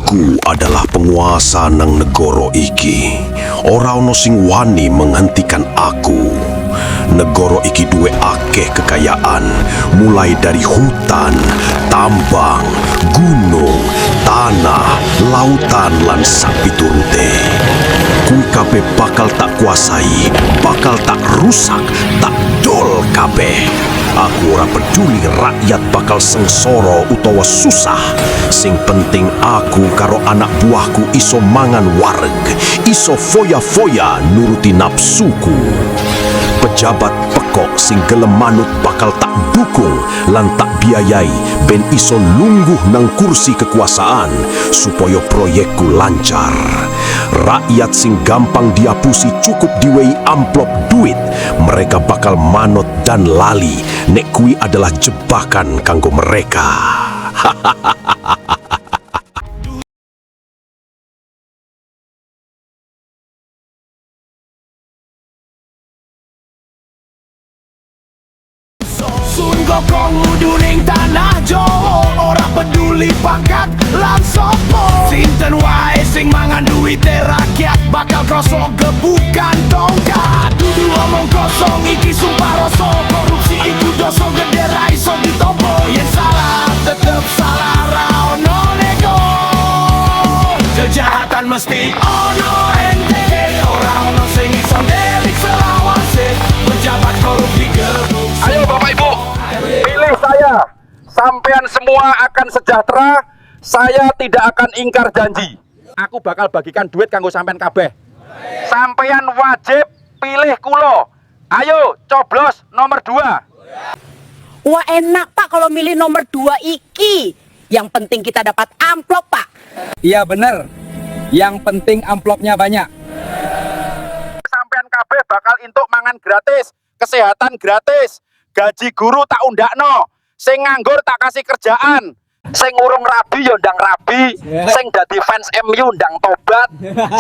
Aku adalah penguasa nang negoro iki. Ora ono sing wani menghentikan aku. Negoro iki duwe akeh kekayaan, mulai dari hutan, tambang, gunung, tanah, lautan lan sapiturute. Kuwi kabeh bakal tak kuasai, bakal tak rusak, tak dol kabeh. Aku ora peduli rakyat bakal sengsara utawa susah. Sing penting aku karo anak buahku iso mangan wareg, iso foya-foya nuruti nafsuku. Pejabat pekok sing gelem manut bakal tak dukung lan tak biayai ben iso lungguh nang kursi kekuasaan supaya proyekku lancar. Rakyat sing gampang diapusi cukup diwehi amplop duit, mereka bakal manut dan lali nek kui adalah jebakan kanggo mereka. Sun gokong uduning tanah Jawa, ora peduli pangkat lan sopo. Sinten wae sing mangan duite rakyat bakal kroso gebukan tongkat. Dudu omong kosong iki sumpah rasa, korupsi iku dosa gede ra iso ditompo. Yen salah tetep salah, ra ono nego. Kejahatan mesti ono ente, ora ono sing iso ndelik selawase. Pejabat korupsi gebuk. Ayo Bapak Ibu, pilih saya. Sampean semua akan sejahtera. Saya tidak akan ingkar janji. Aku bakal bagikan duit kanggo sampean kabeh. Sampean wajib pilih kulo. Ayo coblos nomor 2. Wah enak Pak kalau milih nomor 2 iki. Yang penting kita dapat amplop Pak. Iya bener. Yang penting amplopnya banyak. Sampean kabeh bakal entuk mangan gratis, kesehatan gratis, gaji guru tak undakno, sing nganggur tak kasih kerjaan, sing urung rabi yo ndang rabi, sing dadi fans MU ndang tobat,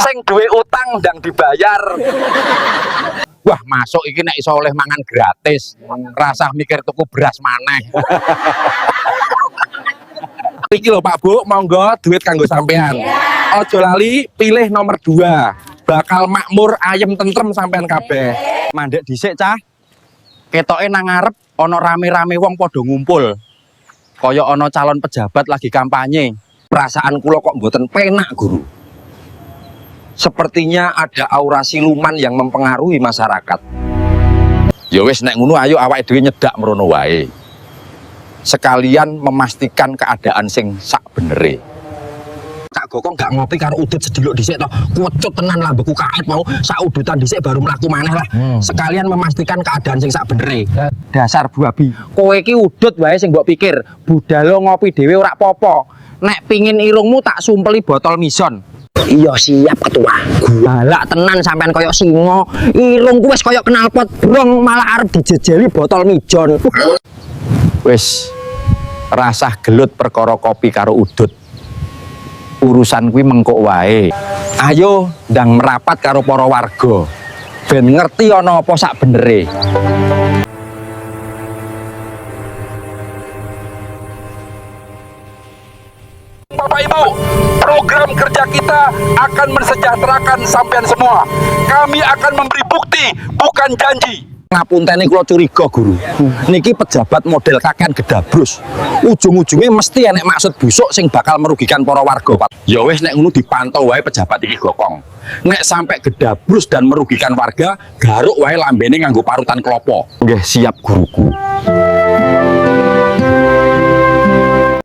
sing duwe utang ndang dibayar. Wah, masuk iki nek iso oleh mangan gratis, rasah mikir tuku beras maneh. Iki lho Pak Bu, monggo duit kanggo sampean. Ojo lali pilih nomor 2. Bakal makmur, ayem, tentrem sampean kabeh. Mandek dhisik cah. Ketoke nang ngarep ana rame-rame wong padha ngumpul. Kaya ana calon pejabat lagi kampanye. Perasaan kula kok mboten penak, Guru. Sepertinya ada aura siluman yang mempengaruhi masyarakat. Ya wis nek ngono ayo awake dhewe nyedak mrono wae. Sekalian memastikan keadaan sing sak benere. Cak Gokong gak ngopi karo udut sediluk dhisik to. Kucut tenan lambeku kaet mau sak udutan dhisik baru mlaku maneh lah. Sekalian memastikan keadaan sing sak benere. Dasar buabi. Kowe iki udut wae sing mbok pikir. Budalo ngopi dhewe ora apa-apa. Nek pingin irungmu tak sumpeli botol mison. Iya siap ketua. Galak tenan sampean koyok singo. Irungku wis koyok knalpot brong malah arep dijejeli botol mijon. Wis rasah gelut perkara kopi karo udut. Urusan kuwi mengkok wae. Ayo ndang merapat karo para warga. Ben ngerti ana apa sak benere. Bapak Ibu, program kerja kita akan mensejahterakan sampean semua. Kami akan memberi bukti, bukan janji. Ngapuntene kula curiga, Guru. Niki pejabat model kakean gedabrus. Ujung-ujungnya mesti enek maksud busuk sing bakal merugikan para warga, Pak. Ya wis nek ngono dipantau wae pejabat iki Gokong. Nek sampai gedabrus dan merugikan warga, garuk wae lambene nganggo parutan klopo. Nggih, siap Guruku.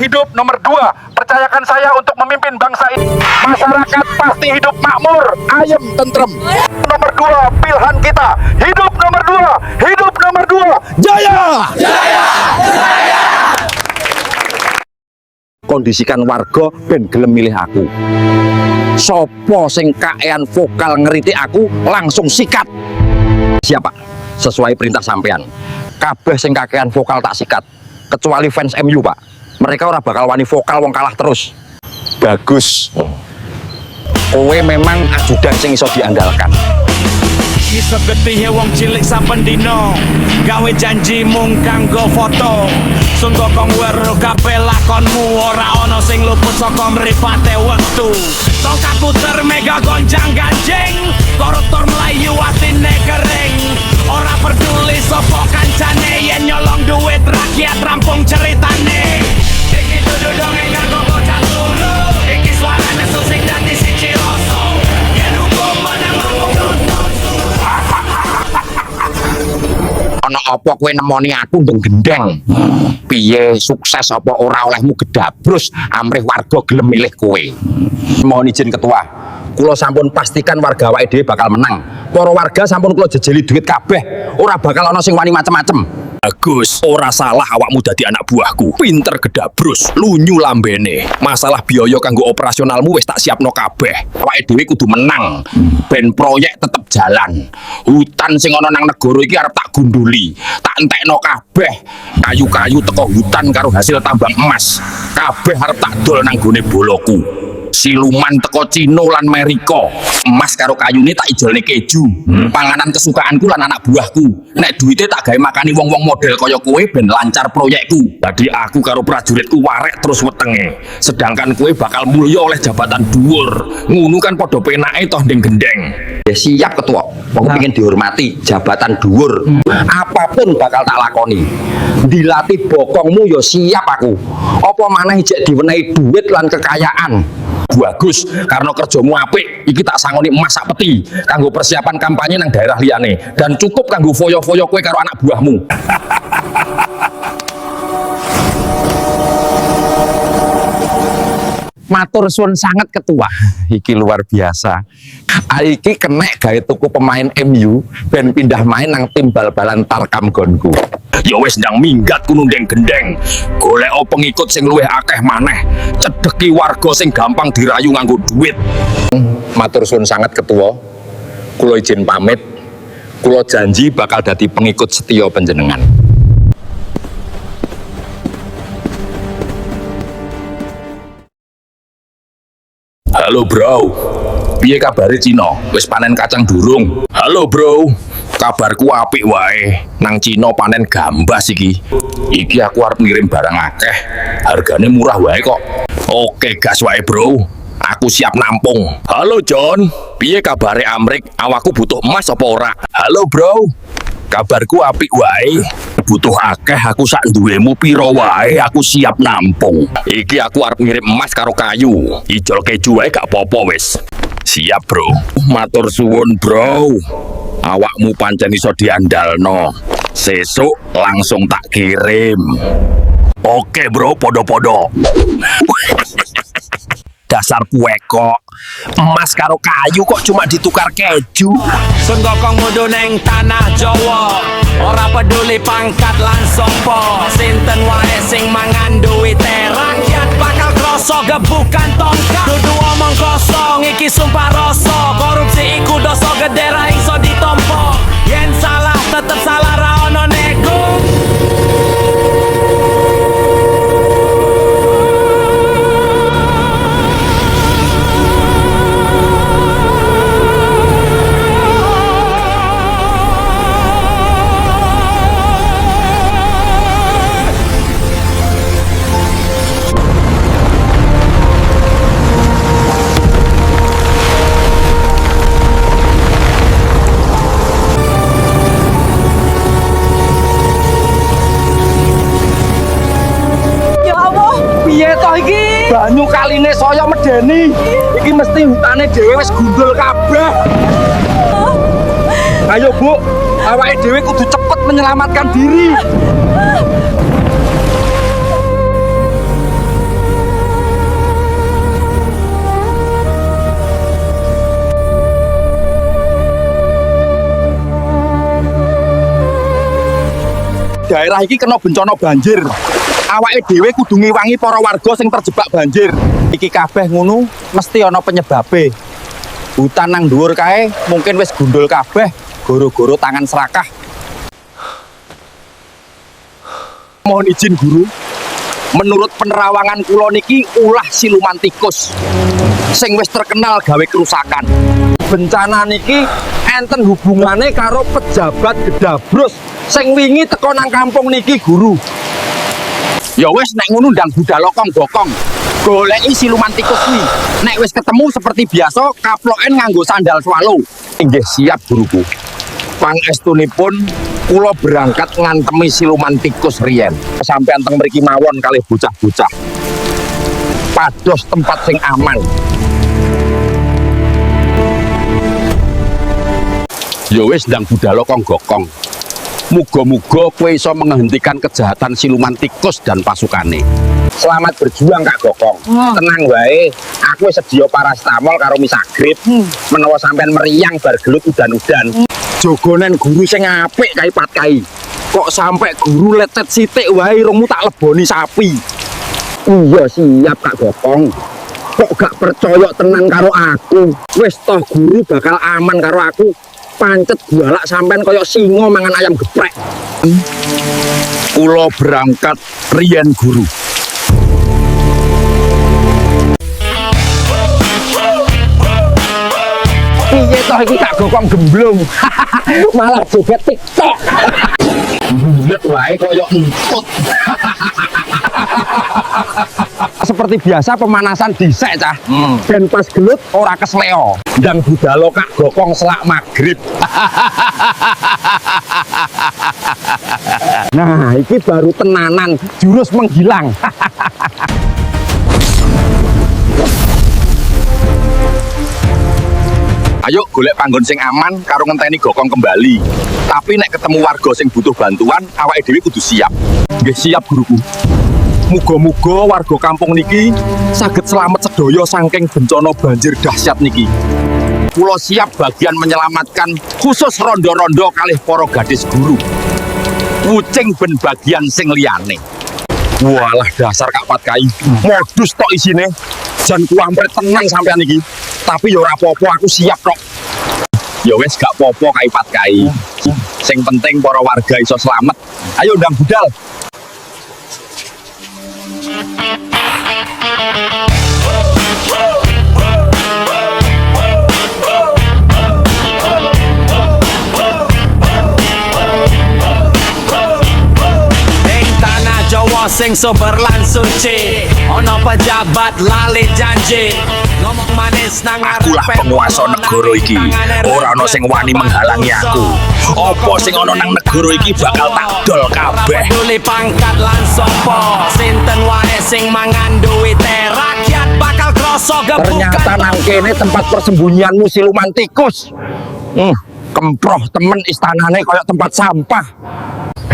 Hidup nomor 2, percayakan saya untuk memimpin bangsa ini. Masyarakat pasti hidup makmur, ayem, tentrem. Nomor 2, pilihan kita. Hidup nomor 2, hidup nomor 2. Jaya! Jaya! Jaya! Kondisikan warga ben gelem milih aku. Sopo sing kaean vokal ngeriti aku langsung sikat. Siapa? Sesuai perintah sampean. Kabeh sing kakean vokal tak sikat. Kecuali fans MU, Pak. Mereka ora bakal wani vokal wong kalah terus. Bagus. Kowe memang ajudan sing iso diandalkan. iso getih wong cilik saben dino gawe janji mung kanggo foto sun gokong weruh kabeh lakonmu ora ana sing luput saka mripate wektu tongkat puter mega gonjang ganjing koruptor melayu atine kering ora peduli sapa kancane yen nyolong duit rakyat rampung ceritane iki dudu dongeng kanggo bocah turu iki suarane susik dadi siji rasa yen hukum menang mampu Ana apa kowe nemoni aku ndeng gendeng? Piye sukses apa ora olehmu gedabrus amrih warga gelem milih kowe? Mohon izin ketua, kula sampun pastikan warga awake dhewe bakal menang. Para warga sampun kula jejeli duit kabeh, ora bakal ana sing wani macem-macem. Bagus, ora salah awakmu dadi anak buahku. Pinter gedabrus, lunyu lambene. Masalah biaya kanggo operasionalmu wis tak siapno kabeh. Awake dhewe kudu menang, ben proyek tetep jalan. Hutan sing ana nang negara iki arep tak gunduli, tak entekno kabeh. Kayu-kayu teko hutan karo hasil tambang emas. Kabeh arep tak dol nang gone boloku. Siluman teko Cina lan Amerika. Emas karo kayune tak ijolne keju. Panganan kesukaanku lan anak buahku. Nek duite tak gawe makani wong-wong model kaya kowe ben lancar proyekku. Dadi aku karo prajuritku warek terus wetenge. Sedangkan kowe bakal mulya oleh jabatan dhuwur. Ngono kan padha penake toh ndeng gendeng. Ya siap ketua. Aku pengen dihormati, jabatan dhuwur. Apapun bakal tak lakoni. Dilatih bokongmu ya siap aku. Apa maneh jek diwenehi duit lan kekayaan. Bagus, karena kerjamu apik, iki tak sangoni emas sak peti kanggo persiapan kampanye nang daerah liyane dan cukup kanggo foyo-foyo kowe karo anak buahmu. Matur suwun sangat ketua, iki luar biasa. Iki kenek gawe tuku pemain MU ben pindah main nang tim bal-balan Tarkam gonku. Ya wis ndang minggat kuno ndeng gendeng. Golek pengikut sing luwih akeh maneh. Cedheki warga sing gampang dirayu nganggo duit. Matur suwun sangat ketua. Kula izin pamit. Kula janji bakal dadi pengikut setia panjenengan. Halo bro, piye kabare Cina? Wis panen kacang durung? Halo bro, kabarku apik wae. Nang Cina panen gambas iki. Iki aku arep ngirim barang akeh. Hargane murah wae kok. Oke gas wae bro. Aku siap nampung. Halo John, piye kabare Amrik? Awakku butuh emas apa ora? Halo bro, kabarku apik wae. Butuh akeh aku sak duwemu piro wae aku siap nampung. Iki aku arep ngirim emas karo kayu. Ijol keju wae gak apa-apa wis. Siap bro. Matur suwun bro. Awakmu pancen iso diandalno. Sesuk langsung tak kirim. Oke bro, podo-podo. Dasar kuekok. Emas karo kayu kok cuma ditukar keju. sun gokong mudu neng tanah Jawa ora peduli pangkat lan sapa sinten wae sing mangan duwite rakyat bakal kroso gebukan tongkat dudu omong kosong iki sumpah rasa korupsi iku dosa gede ra iso ditompo yen salah tetep salah ra ono nego. Banyu kaline saya medeni. Iki mesti hutane dhewe wis gundul kabeh. Ayo Bu, awake dhewe kudu cepet menyelamatkan diri. Daerah iki kena bencana banjir. Awake dhewe kudu ngiwangi para warga sing terjebak banjir. Iki kabeh ngono mesti ana penyebabe. Hutan nang dhuwur kae mungkin wis gundul kabeh goro-goro tangan serakah. Mohon izin guru. Menurut penerawangan kula niki ulah siluman tikus sing wis terkenal gawe kerusakan. Bencana niki enten hubungane karo pejabat Gedabrus sing wingi teko nang kampung niki guru. Ya wis nek ngono ndang budalokong gokong. Goleki siluman tikus kuwi. Nek wis ketemu seperti biasa kaploken nganggo sandal swallow. Inggih siap guruku. Pangestunipun kula berangkat ngantemi siluman tikus riyen. Sampeyan teng mriki mawon kalih bocah-bocah. Pados tempat sing aman. Ya wis ndang budalokong gokong. Muga-muga kowe iso menghentikan kejahatan siluman tikus dan pasukane. Selamat berjuang Kak Gokong. Tenang wae, aku wis sedia paracetamol karo misagrip. Menawa sampean meriang bar gelut udan-udan. Jogonen guru sing apik kae Pat Kai. Kok sampai guru letet sithik wae rungmu tak leboni sapi. Iya siap Kak Gokong. Kok gak percaya tenan karo aku? Wis toh guru bakal aman karo aku. Pancet galak sampean koyo singo mangan ayam geprek. Kula berangkat riyen guru. Piye toh iki Kak Gokong gemblung. Malah joget TikTok. Bulet wae koyo entut. Seperti biasa pemanasan dhisik cah. Ben pas gelut ora kesleo. Ndang budalo Kak Gokong selak magrib. Nah, iki baru tenanan jurus menghilang. Ayo golek panggon sing aman karo ngenteni Gokong kembali. Tapi nek ketemu warga sing butuh bantuan, awake dhewe kudu siap. Nggih siap guruku. Muga-muga warga kampung niki saged selamat sedaya saking bencana banjir dahsyat niki. Kula siap bagian menyelamatkan khusus rondo-rondo kalih para gadis guru. Kucing ben bagian sing liyane. Walah dasar Kak Pat Kai. Modus tok isine. Jan kuampret tenang sampean iki. Tapi ya ora apa-apa aku siap tok. Ya wis gak apa-apa Kai Pat Kai. Sing penting para warga iso selamat. Ayo ndang budal. Jawa sing sober lan suci, ono pejabat lali janji, ngomong manis nang Akulah penguasa negara iki. Ora ana sing wani menghalangi aku. Apa sing ana nang negara iki bakal tak dol kabeh. Peduli pangkat lan sopo, sinten wae sing mangan duwite rakyat bakal kroso gebukan. Ternyata nang kene tempat persembunyianmu siluman tikus. Kemproh temen istanane koyo tempat sampah.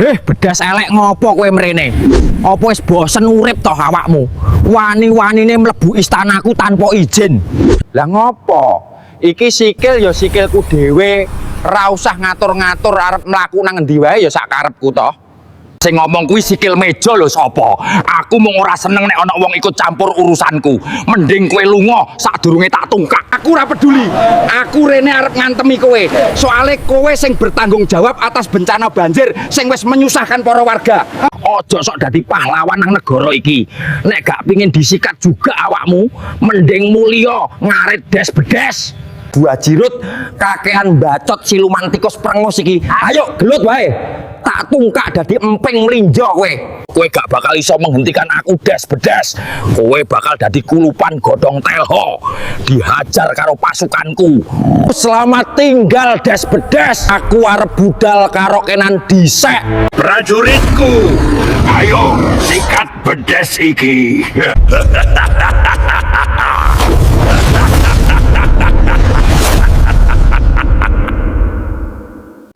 Bedas elek ngopo kowe mrene? Apa wis bosen urip toh awakmu? Wani-wanine mlebu istanaku tanpa izin. Lah ngopo? Iki sikil ya sikilku dhewe, ora usah ngatur-ngatur arep mlaku nang endi wae ya sak karepku toh. Sing ngomong kuwi sikil meja lho sapa? Aku mung ora seneng nek ana wong ikut campur urusanku. Mending kowe lunga sadurunge tak tungkak. Aku ora peduli. Aku rene arep ngantemi kowe. Soale kowe sing bertanggung jawab atas bencana banjir sing wis menyusahkan para warga. Ojo sok dadi pahlawan nang negara iki. Nek gak pingin disikat juga awakmu, mending mulya ngarit des-bedes. Dua jirut kakean bacot siluman tikus prengus iki. Ayo gelut wae. Tak tungkak dadi emping mlinjo kowe. Kowe gak bakal iso menghentikan aku des-bedes. Kowe bakal dadi kulupan godhong telho. Dihajar karo pasukanku. Selamat tinggal des-bedes. Aku arep budal karo kenan dhisik. Prajuritku, ayo sikat bedes iki.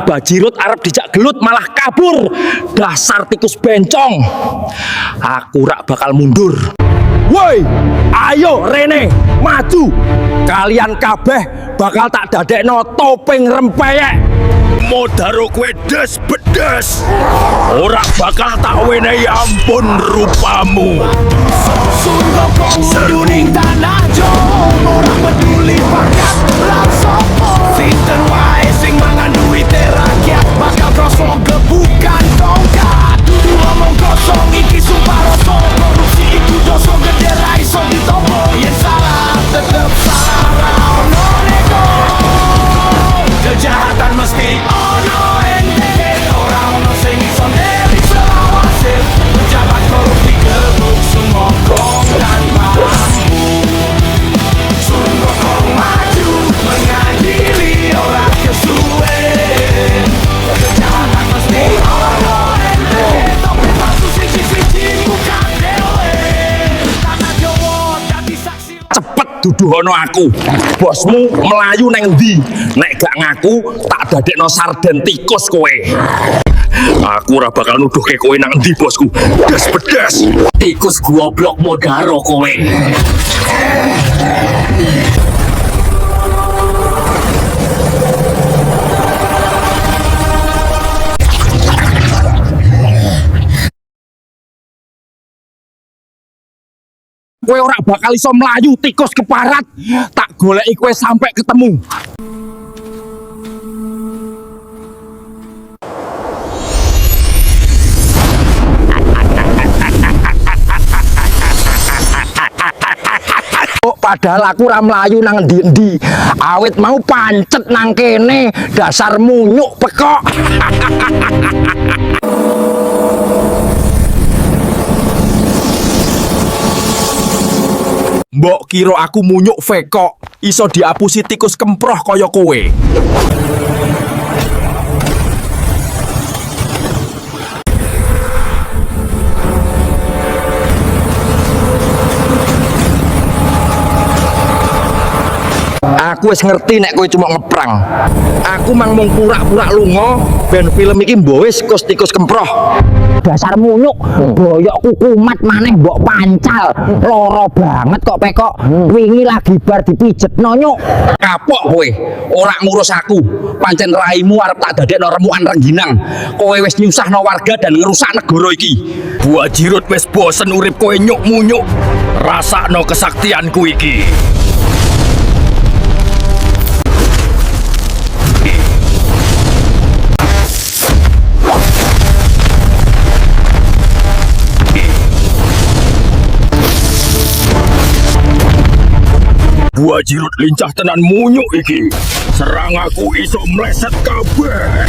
Bajirut arep dijak gelut malah kabur. Dasar tikus bencong. Aku rak bakal mundur. Woi, ayo Rene, maju. Kalian kabeh bakal tak dadekno topeng rempeyek. Modaro kue des bedes. Ora bakal tak wenehi ampun rupamu. Duning tanah Jawa, orang peduli pangkat lan sopo. Sinten wae sing mangan duwite rakyat bakal kroso gebukan tongkat. Dudu omong kosong iki sumpah rasa. Korupsi iku dosa gede ra iso ditompo. Yen salah tetep salah, ono nego. Jejak duduhono aku. Bosmu melayu neng ndi? Nek gak ngaku tak dadekno sarden tikus kowe. Aku ora bakal nuduhke kowe nang ndi, bosku. Das pedas. Tikus goblok modaro kowe. Kowe ora bakal iso melayu tikus keparat. Tak goleki kowe sampai ketemu. Padahal aku ora mlayu nang ndi-ndi. Awit mau pancet nang kene, dasar munyuk pekok. Mbok kira aku munyuk vekok, iso diapusi tikus kemproh kaya kowe. Aku wis ngerti nek kowe cuma ngeprang. Aku mang mung pura-pura lunga ben film iki mbowis tikus kemproh. Dasar munyuk, boyokku kumat maneh mbok pancal. Loro banget kok pekok. Wingi lagi bar dipijetno nyuk. Kapok kowe, ora ngurus aku. Pancen raimu arep tak dadekno remukan rengginang. Kowe wis nyusahno warga dan ngerusak negara iki. Buah Jirut wis bosen urip kowe nyuk munyuk. Rasakno kesaktianku iki. Buah Jirut lincah tenan munyuk iki. Serang aku iso meleset kabeh.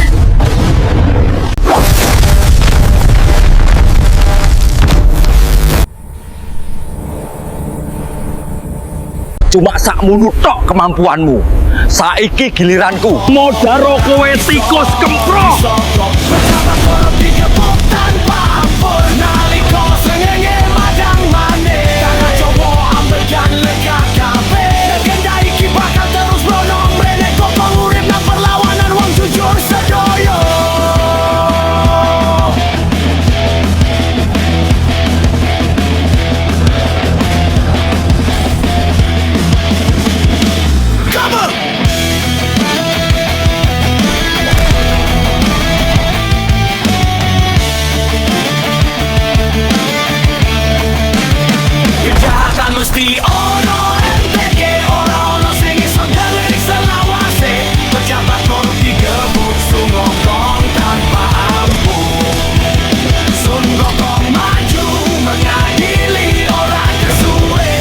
Cuma sakmono tok kemampuanmu. Saiki giliranku. Modaro kowe tikus kemproh. Mesti ono MTG, ono sing iso ndelik selawase. Pejabat korup digebuk Sun Gokong tanpa ampun. Sun Gokong maju mengadili orang kesuwe.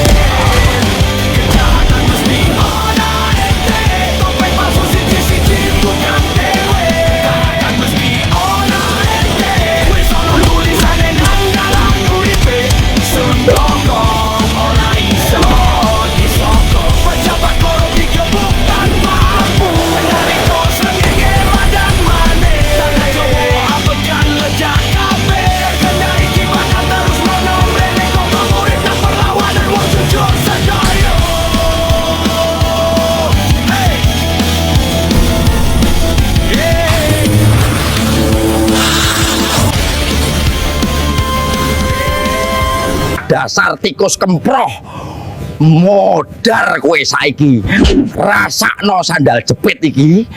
Kejahatan mesti ono MTG, topeng palsu siji-siji bukan dewe. Kejahatan mesti ono MTG, wis ono tulisane nang dalam uripe. Sun Gokong pejabat korup digebuk tanpa ampun. Dari kos rengenge madang maneh. Tanah Jawa ambegan lejak kabeh. Kendari ki bakal terus menom rene kongkong urip dan perlawanan wong jujur sedaya. Hey. Dasar tikus kemproh. Modar kowe saiki. Rasakno sandal jepit iki.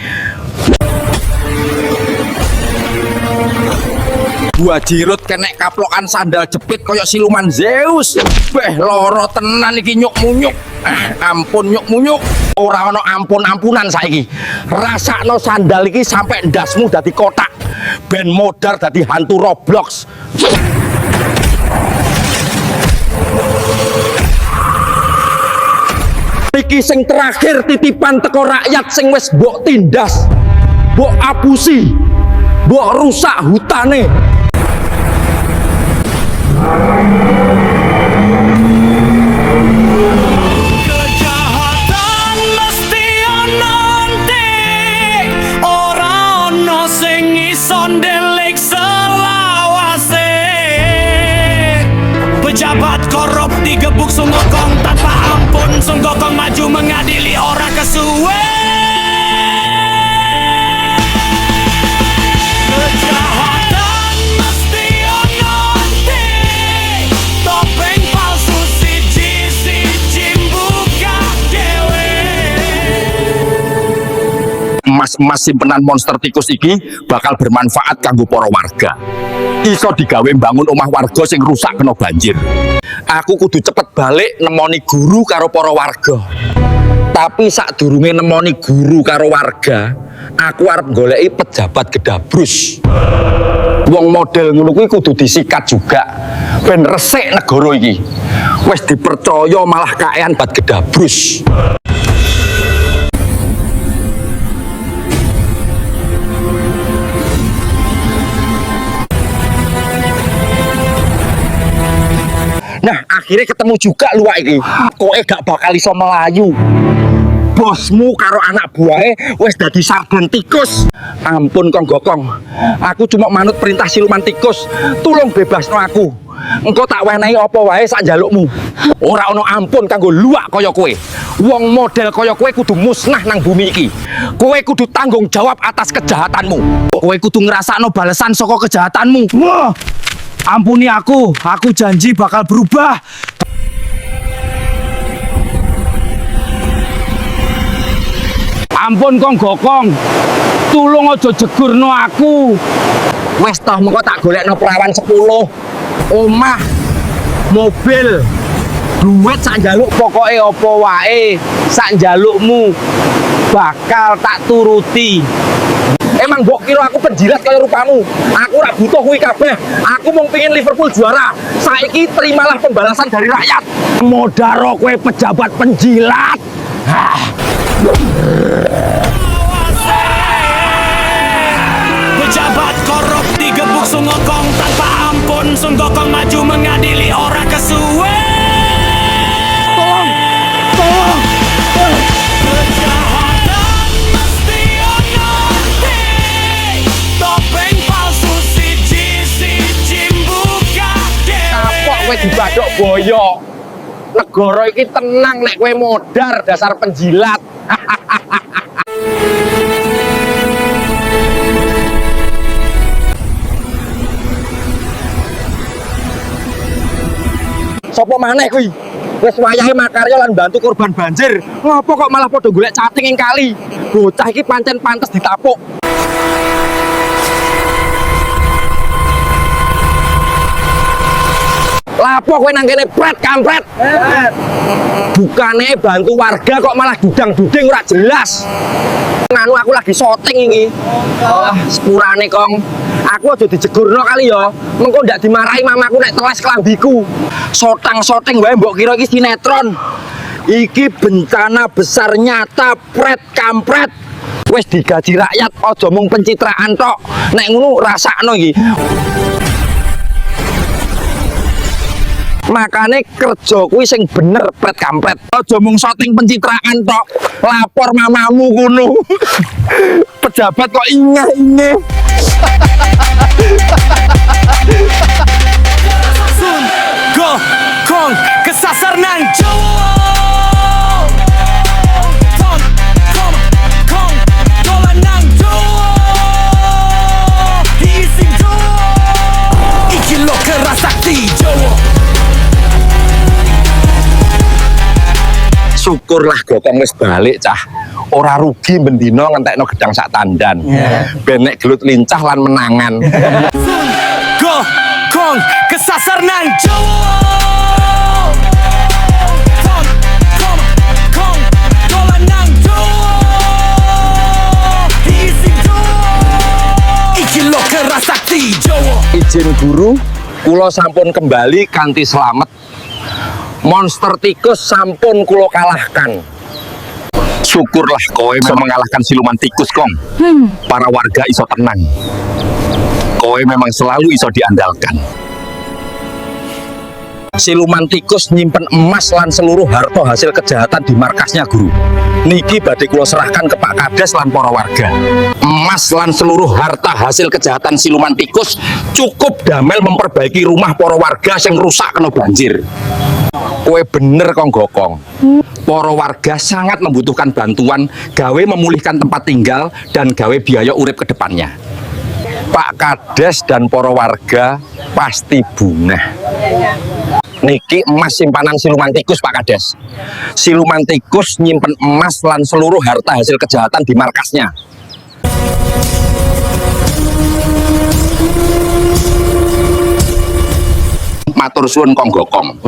Buah Jirut kenek kaplokan sandal jepit kaya siluman Zeus. Beh loro tenan iki nyuk munyuk. Ampun nyuk munyuk. Ora ana ampun-ampunan saiki. Rasakno sandal iki sampai ndasmu dadi kotak. Ben modar dadi hantu Roblox. Iki sing terakhir titipan teko rakyat sing wis mbok tindas, mbok apusi, mbok rusak hutane. Kejahatan mesti ono entek, ora ono sing iso ndelik selawase. Pejabat korup digebuk Sun Gokong tanpa ampun. Sung Gokong maju mengadili orang kesuwe. Kejahatan mesti ononti, topeng palsu siji buka dewe. Emas-emas simpenan monster tikus iki bakal bermanfaat kanggo para warga. Iso digawe bangun omah warga sing rusak kena banjir. Aku kudu cepet balik nemoni guru karo para warga. Tapi sadurunge nemoni guru karo warga, aku arep goleki pejabat gedabrus. Wong model ngono kuwi kudu disikat juga. Ben resik negara iki. Wis dipercaya malah kaean bat gedabrus. Nah, akhirnya ketemu juga luwak iki. Koe gak bakal iso melayu. Bosmu karo anak buahe wis dadi sarden tikus. Ampun Kong Gokong. Aku cuma manut perintah siluman tikus. Tulung bebasno aku. Engko tak wenehi apa wae sak njalukmu. Ora ono ampun kanggo luwak kaya kowe. Wong model kaya kowe kudu musnah nang bumi iki. Kowe kudu tanggung jawab atas kejahatanmu. Kowe kudu ngrasakno balesan saka kejahatanmu. Wah, ampuni aku janji bakal berubah. Ampun Kong Gokong, tulung aja jegurno aku. Wes toh mengko tak golekno perawan 10. Omah, mobil, Duit sak njaluk pokoke apa wae, sak njalukmu bakal tak turuti. emang mbok kira aku penjilat kaya rupamu? Aku ora butuh kuwi kabeh. Aku mung pengin Liverpool juara. Saiki terimalah pembalasan dari rakyat. Modaro kowe pejabat penjilat. Pejabat korup digebuk Sung Gokong tanpa ampun. Sung Gokong maju mengadili orang kesuwe. Tolong. Kejahatan mesti onoti. Topeng palsu siji buka dewe. Kapok kowe dibadok boyo. Negara iki tenang nek kowe modar dasar penjilat. Sopo maneh kuwi? Wis wayahe makarya lan bantu korban banjir. Ngopo kok malah padha golek cacing ing kali? Bocah iki pancen pantes ditapuk. Lapo kowe nang kene pret kampret. Bukane bantu warga kok malah dudang-duding ora jelas. Nganu aku lagi syuting iki. Sepurane Kong. Aku aja dijegurno kali ya. Mengko ndak dimarahi mamaku nek teles klambiku. Sotang-soting wae mbok kira iki sinetron. Iki bencana besar nyata pret kampret. Wis digaji rakyat aja mung pencitraan tok. Nek ngono rasakno iki. Makane kerja kuwi sing bener pret kampret. Aja mung syuting pencitraan tok. Lapor mamamu ngono. Pejabat kok ingeh-ingeh. Sung Gokong kesasar nang Jawa. Kong dolan nang Jawa. Diisi Jawa. Iki lo kerasakti Jawa. Syukurlah Gokong wis balik cah. Ora rugi bendino ngentekno gedang sak tandan. Ben nek gelut lincah lan menangan. Gokong kesasar nang Jawa. Kong dolan nang Jawa. Diisi Jawa. Iki lo kerasakti Jawa. Izin guru, kula sampun kembali kanthi selamat. Monster tikus sampun kula kalahkan. Syukurlah kowe bisa mengalahkan siluman tikus, Kong. Para warga iso tenang. Kowe memang selalu iso diandalkan. Siluman tikus nyimpen emas lan seluruh harta hasil kejahatan di markasnya guru. Niki badhe kula serahkan ke Pak Kades lan para warga. Emas lan seluruh harta hasil kejahatan siluman tikus cukup damel memperbaiki rumah para warga yang rusak kena banjir. Kowe bener Kong Gokong. para warga sangat membutuhkan bantuan gawe memulihkan tempat tinggal dan gawe biaya urip ke depannya. Pak Kades dan para warga pasti bunah. Niki emas simpanan siluman tikus, Pak Kades. Siluman tikus nyimpen emas lan seluruh harta hasil kejahatan di markasnya. Matur suwun Kong Gokong.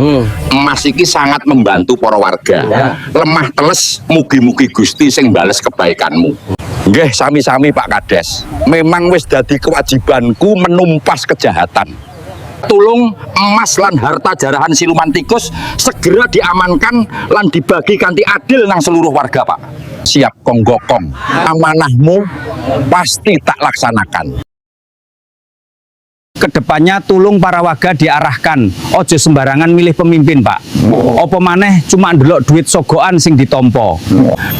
Emas iki sangat membantu para warga. Lemah teles, mugi-mugi Gusti sing bales kebaikanmu. Nggih, sami-sami Pak Kades. Memang wis dadi kewajibanku menumpas kejahatan. Tulung emas lan harta jarahan siluman tikus segera diamankan lan dibagi kanthi adil nang seluruh warga, Pak. Siap Kong Gokong. Amanahmu pasti tak laksanakan. Kedepannya tulung para warga diarahkan ojo sembarangan milih pemimpin, Pak. Apa maneh cuma ndelok duit sogokan sing ditompo.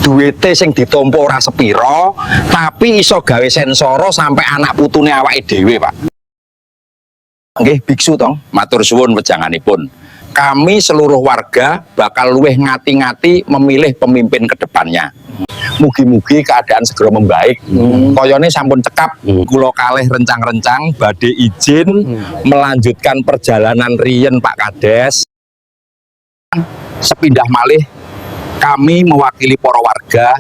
Duite sing ditompo ora sepiro, tapi iso gawe sensoro sampai anak putune awake dhewe, Pak. Nggih, biksu tong. Matur suwun wejanganipun. Kami seluruh warga bakal luweh ngati-ngati memilih pemimpin kedepannya. Mugi-mugi keadaan segera membaik. Koyone sampun cekap, kula kalih rencang-rencang badhe izin melanjutkan perjalanan riyen Pak Kades. Sepindah malih kami mewakili para warga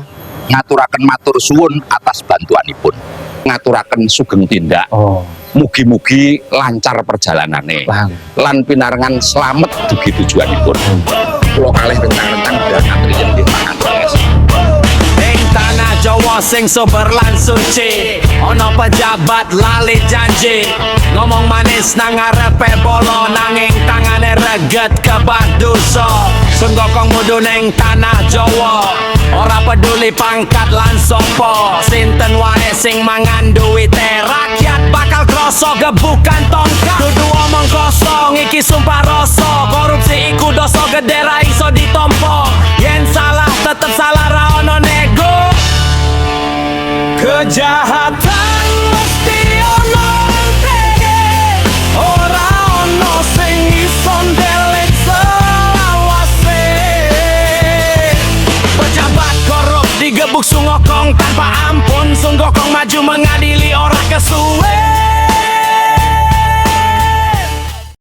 ngaturaken matur suwun atas bantuanipun. Ngaturaken sugeng tindak. Mugi-mugi lancar perjalanane. Lan pinarengan slamet dugi tujuanipun. Kula kalih rencang-rencang berangkat riyen nggih Pak Kades. Tanah Jawa sing sober lan suci, ono pejabat lali janji, ngomong manis nang ngarepe bolo, nanging tangane reget kebat dosa. Sun Gokong mudhun ning tanah Jawa, ora peduli pangkat lan sopo, sinten wae sing mangan duwite rakyat bakal kroso gebukan tongkat. Dudu omong kosong iki sumpah rasa, korupsi iku dosa gede ra iso ditompo, yen salah tetep salah ra ono nego. Kejahatan mesti ono tege, ora ono sing iso ndelik selawase. Pejabat korup digebuk Sun Gokong tanpa ampun, Sun Gokong maju mengadili ora kesuwe.